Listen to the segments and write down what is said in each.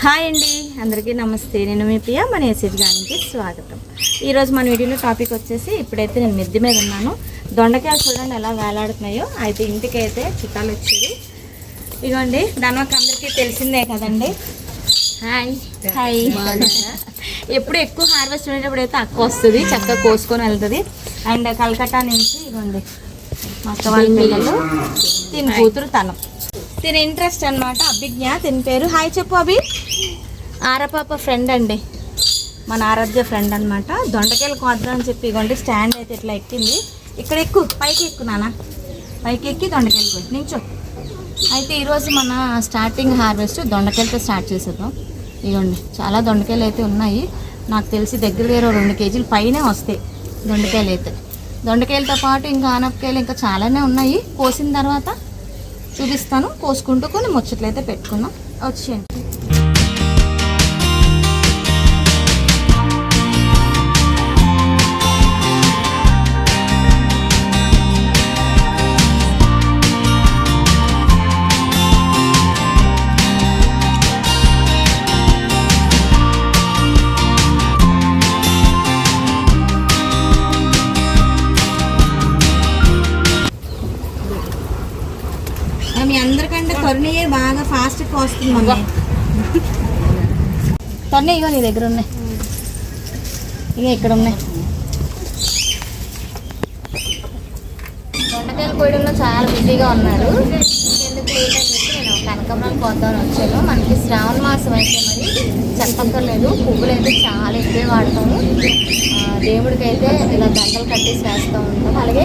Hi అండి, అందరికీ నమస్తే. నేను మీ ప్రియ, మన ఎస్ఎస్ గారికి స్వాగతం. ఈరోజు మన వీడియోలో టాపిక్ వచ్చేసి, ఇప్పుడైతే నేను మిద్దె మీద ఉన్నాను. దొండకాయలు చూడండి ఎలా వేలాడుతున్నాయో. అయితే ఇంటికి అయితే చుట్టాలు వచ్చేది. ఇదిగోండి, దానివల్ల అందరికీ తెలిసిందే కదండి. Hi hi. ఎప్పుడు ఎక్కువ హార్వెస్ట్ ఉండేటప్పుడు అయితే అక్క వస్తుంది, చక్కగా కోసుకొని వెళ్తుంది. అండ్ కలకట్టా నుంచి ఇదిగోండి మా అక్క వాళ్ళ పిల్లలు, తిని కూతురు తను, తిని ఇంట్రెస్ట్ అనమాట. అభిజ్ఞ తిని పేరు. హాయ్ చెప్పు అభి. ఆరపాప ఫ్రెండ్ అండి, మన ఆరాధ్య ఫ్రెండ్ అనమాట. దొండకాయలు కోద్దాం అని చెప్పి ఇవ్వండి స్టాండ్ అయితే ఇట్లా ఎక్కింది. ఇక్కడ ఎక్కు, పైకి ఎక్కు నాన్న, పైకి ఎక్కి దొండకాయలు పోయి నించో. అయితే ఈరోజు మన స్టార్టింగ్ హార్వెస్ట్ దొండకాయలతో స్టార్ట్ చేసేద్దాం. ఇవ్వండి చాలా దొండకాయలు అయితే ఉన్నాయి. నాకు తెలిసి దగ్గర 2 కేజీలు పైనే వస్తాయి దొండకాయలు అయితే. దొండకాయలతో పాటు ఇంకా ఆనపకాయలు ఇంకా చాలానే ఉన్నాయి. కోసిన తర్వాత చూపిస్తాను. కోసుకుంటూ కొన్ని ముచ్చట్లు అయితే పెట్టుకున్నాం. వచ్చేయండి. మీ అందరికంటే తొర్ణియే బాగా ఫాస్ట్గా వస్తుంది మమ్మీ. తొర్ణి ఇగో నీ దగ్గర ఉన్నాయి, ఇక ఇక్కడ ఉన్నాయి. దొండకాయలు కోయడంలో చాలా బిజీగా ఉన్నారు. ఎందుకు లేట్ అని చెప్పి నేను కనకాంబరాలు కోద్దామని వచ్చాను. మనకి శ్రావణ మాసం అయితే మరి చెప్పక్కర్లేదు, పువ్వులు అయితే చాలా ఎక్కువ వాడతాము. దేవుడికి అయితే ఇలా దండలు కట్టేసి వేస్తూ ఉంటాం. అలాగే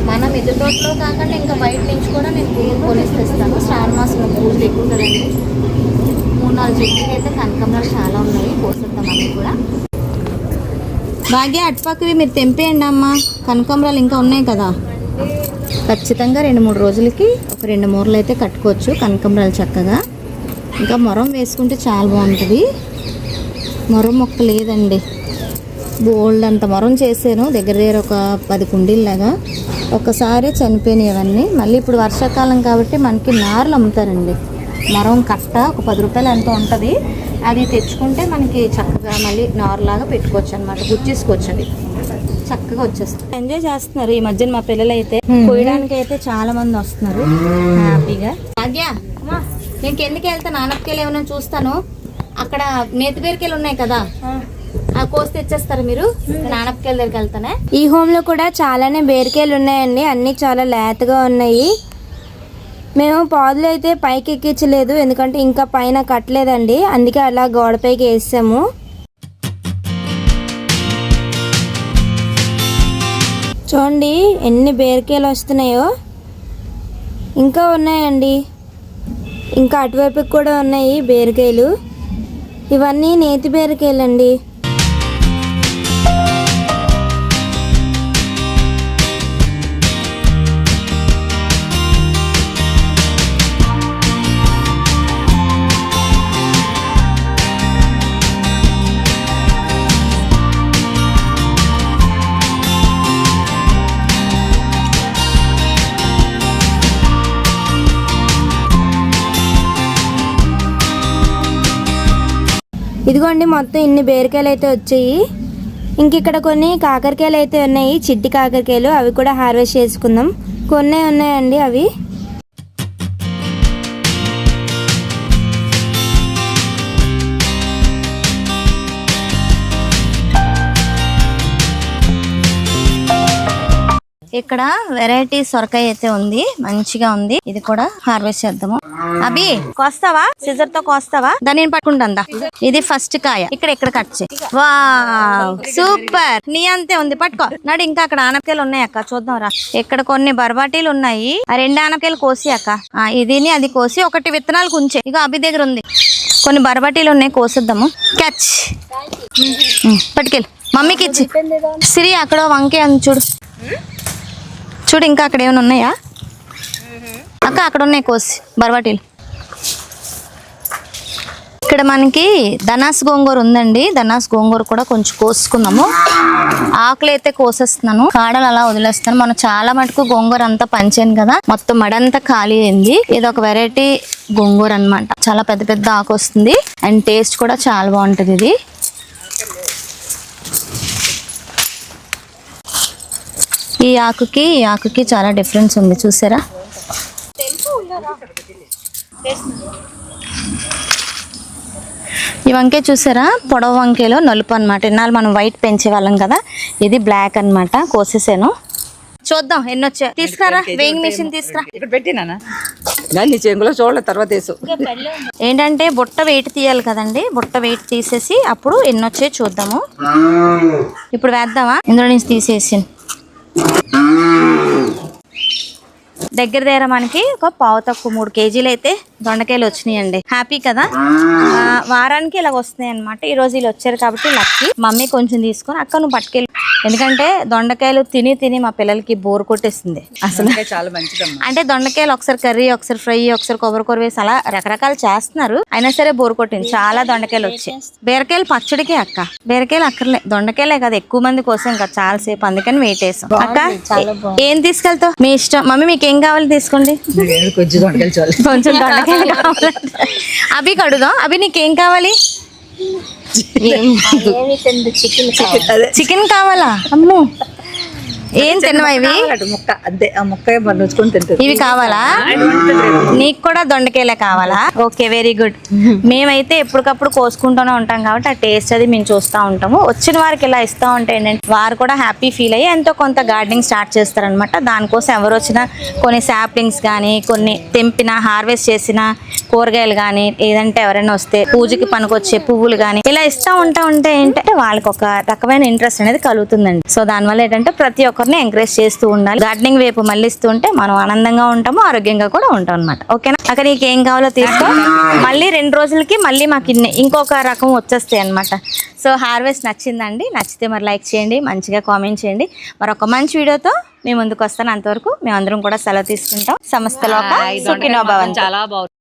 మన మిద్దె తోటలో కాకుండా ఇంకా బయట నుంచి కూడా నేను పువ్వులు కొనేసి తెస్తాను. శ్రావణ మాసంలో పువ్వులు ఎక్కువ కదండి. 3-4 చెట్లకి అయితే కనకాంబరాలు చాలా ఉన్నాయి. కోసేద్దాం అన్నీ కూడా. బాగా అటుపక్కవి మీరు తెంపేయండి అమ్మ. కనకాంబరాలు ఇంకా ఉన్నాయి కదా. ఖచ్చితంగా 2-3 రోజులకి ఒక 2 మూరలు అయితే కట్టుకోవచ్చు కనకాంబరాలు చక్కగా. ఇంకా మొరం వేసుకుంటే చాలా బాగుంటుంది. మొరం మొక్క లేదండి, బోల్డ్ అంత మొరం చేశాను. దగ్గర ఒక 10 కుండీల్లాగా. ఒకసారి చనిపోయినాయి అవన్నీ. మళ్ళీ ఇప్పుడు వర్షాకాలం కాబట్టి మనకి నార్లు అమ్ముతారండి. మొరం కట్ట ఒక 10 రూపాయలు ఎంతో ఉంటుంది. అది తెచ్చుకుంటే మనకి చక్కగా మళ్ళీ నార్లాగా పెట్టుకోవచ్చు అనమాట. గుచ్చేసుకోవచ్చు, అది చక్కగా వచ్చేస్తుంది. ఎంజాయ్ చేస్తున్నారు ఈ మధ్యన మా పిల్లలు అయితే. కోయడానికి అయితే చాలా మంది వస్తున్నారు హ్యాపీగా. భాగ్య, నేను కిందకి వెళ్తాను, ఆనపకాయలు ఏమైనా చూస్తాను. అక్కడ నేతి బీరకాయలు ఉన్నాయి కదా, కోసి తెచ్చేస్తారు మీరు. ఆనపకాయల దగ్గరికి వెళ్తానే. ఈ హోమ్ లో కూడా చాలానే బీరకాయలు ఉన్నాయండి. అన్ని చాలా లేతగా ఉన్నాయి. మేము పాదులు అయితే పైకి ఎక్కించలేదు, ఎందుకంటే ఇంకా పైన కట్టలేదండి. అందుకే అలా గోడపైకి వేసాము. చూడండి ఎన్ని బీరకాయలు వస్తున్నాయో. ఇంకా ఉన్నాయండి, ఇంకా అటువైపుకి కూడా ఉన్నాయి బీరకాయలు. ఇవన్నీ నేతి బీరకాయలు అండి. ఇదిగోండి మొత్తం ఇన్ని బీరకాయలు అయితే వచ్చాయి. ఇంక ఇక్కడ కొన్ని కాకరకాయలు అయితే ఉన్నాయి, చిట్టి కాకరకాయలు. అవి కూడా హార్వెస్ట్ చేసుకుందాం. కొన్ని ఉన్నాయండి అవి. ఇక్కడ వెరైటీ సొరకాయ అయితే ఉంది, మంచిగా ఉంది. ఇది కూడా హార్వెస్ట్ చేద్దాము. అభి కోస్తావా, సిజర్ తో కోస్తావా? దాన్ని నేను పట్టుకుంటా. ఇది ఫస్ట్ కాయ. ఇక్కడ కట్ చేయి. వావ్ సూపర్, నీ అంతే ఉంది, పట్టుకో నాడు. ఇంకా అక్కడ ఆనపకాయలు ఉన్నాయి అక్క, చూద్దాం రా. ఇక్కడ కొన్ని బర్బాటీలు ఉన్నాయి. ఆ 2 ఆనపకాయలు కోసి అక్క, ఇదిని అది కోసి 1 విత్తనాలు కుంచే. ఇక అభి దగ్గర ఉంది కొన్ని బర్బాటీలు ఉన్నాయి, కోసిద్దాము. క్యాచ్, పట్టుకెళ్ళి మమ్మీకి ఇచ్చి. సిరి అక్కడ వంకే అని చూడు, చూడు ఇంకా అక్కడ ఏమైనా ఉన్నాయా అక్క? అక్కడ ఉన్నాయి కోసి బర్బాటీలు. ఇక్కడ మనకి ధనాస్ గోంగూర ఉందండి. ధనాస్ గోంగూర కూడా కొంచెం కోసుకున్నాము. ఆకులు అయితే కోసేస్తున్నాను, కాడలు అలా వదిలేస్తాను. మనం చాలా మటుకు గోంగూర అంతా పంచాను కదా, మొత్తం మడంతా ఖాళీ అయింది. ఇది ఒక వెరైటీ గోంగూర అన్నమాట. చాలా పెద్ద పెద్ద ఆకు వస్తుంది అండ్ టేస్ట్ కూడా చాలా బాగుంటుంది. ఇది ఈ ఆకుకి చాలా డిఫరెన్స్ ఉంది, చూసారా? ఈ వంకాయ చూసారా, పొడవు వంకాయలో నలుపు అనమాట. ఇన్నాళ్ళు మనం వైట్ పెంచే వాళ్ళం కదా, ఇది బ్లాక్ అన్నమాట. కోసేసాను, చూద్దాం ఎన్ని వచ్చా. తీసుకురా, వేయింగ్ మిషన్ తీసుకురా. ఇక్కడ పెట్టినా నీ చెంగులో చూడలేదు, తర్వాత వేసు. ఏంటంటే బుట్ట వెయిట్ తీయాలి కదండి, బుట్ట వెయిట్ తీసేసి అప్పుడు ఎన్ని వచ్చాయి చూద్దాము. ఇప్పుడు వేద్దామా? ఇందులో నుంచి తీసేసి దగ్గర మనకి ఒక పావు తక్కువ 3 కేజీలు అయితే దొండకాయలు వచ్చినాయండి. హ్యాపీ కదా, వారానికి ఇలా వస్తున్నాయి అనమాట. ఈ రోజు వీళ్ళు వచ్చారు కాబట్టి లక్కీ. మమ్మీ కొంచెం తీసుకొని అక్క నువ్వు పట్టుకెళ్ళి, ఎందుకంటే దొండకాయలు తిని మా పిల్లలకి బోర్ కొట్టేస్తుంది అసలు. చాలా మంచిదమ్మా. అంటే దొండకాయలు ఒకసారి కర్రీ, ఒకసారి ఫ్రై, ఒకసారి కొబ్బరి వేసి అలా రకరకాలు చేస్తున్నారు, అయినా సరే బోర్ కొట్టింది. చాలా దొండకాయలు వచ్చాయి. బీరకాయలు పచ్చడికే అక్క, బీరకాయలు అక్కర్లే, దొండకాయలే కదా ఎక్కువ మంది కోసం ఇంకా చాలా సేపు, అందుకని వెయిట్ చేసాం. అక్క ఏం తీసుకెళ్తావు? మీ ఇష్టం మమ్మీ, మీకు ఏం కావాలి తీసుకోండి. కొంచెం దొండకాయలు చాలు, కొంచెం దొండకాయలు కావాలంటే అభి కడుదాం. అభి నీకేం కావాలి? చికెన్ కావాలా? అమ్మో, ఏం తినవా ఇవి? ముక్క అంతే, ఆ ముక్క రుచుకొని తింటుంది. ఇవి కావాలా? నీకు కూడా దొండకాయలే కావాలా? Okay, very good. మేమైతే ఎప్పటికప్పుడు కోసుకుంటూనే ఉంటాం కాబట్టి ఆ టేస్ట్ అది మేము చూస్తూ ఉంటాము. వచ్చిన వారికి ఇలా ఇస్తూ ఉంటే ఏంటంటే వారు కూడా హ్యాపీ ఫీల్ అయ్యి ఎంతో కొంత గార్డెనింగ్ స్టార్ట్ చేస్తారనమాట. దానికోసం ఎవరు వచ్చినా కొన్ని శాప్లింగ్స్ కానీ, కొన్ని తెంపిన హార్వెస్ట్ చేసిన కూరగాయలు కానీ, ఏదంటే ఎవరైనా వస్తే పూజకి పనికొచ్చే పువ్వులు కానీ ఇలా ఇస్తూ ఉంటే ఏంటంటే వాళ్ళకి ఒక రకమైన ఇంట్రెస్ట్ అనేది కలుగుతుందండి. సో దానివల్ల ఏంటంటే ప్రతి ఒక్కరిని ఎంకరేజ్ చేస్తూ ఉండాలి. గార్డెనింగ్ వైపు మళ్ళిస్తూ ఉంటే మనం ఆనందంగా ఉంటాము, ఆరోగ్యంగా కూడా ఉంటాం అనమాట. ఓకేనా అక్కడ? నీకు ఏం కావాలో తీసుకో. మళ్ళీ 2 రోజులకి మళ్ళీ మాకు ఇంకొక రకం వచ్చేస్తాయి అనమాట. సో హార్వెస్ట్ నచ్చిందండి, నచ్చితే మరి లైక్ చేయండి, మంచిగా కామెంట్ చేయండి. మరొక మంచి వీడియోతో మేము ముందుకు వస్తాను. అంతవరకు మేమందరం కూడా సెలవు తీసుకుంటాం. సమస్తలోక సుఖినో భవంతు. చాలా బాగుంది.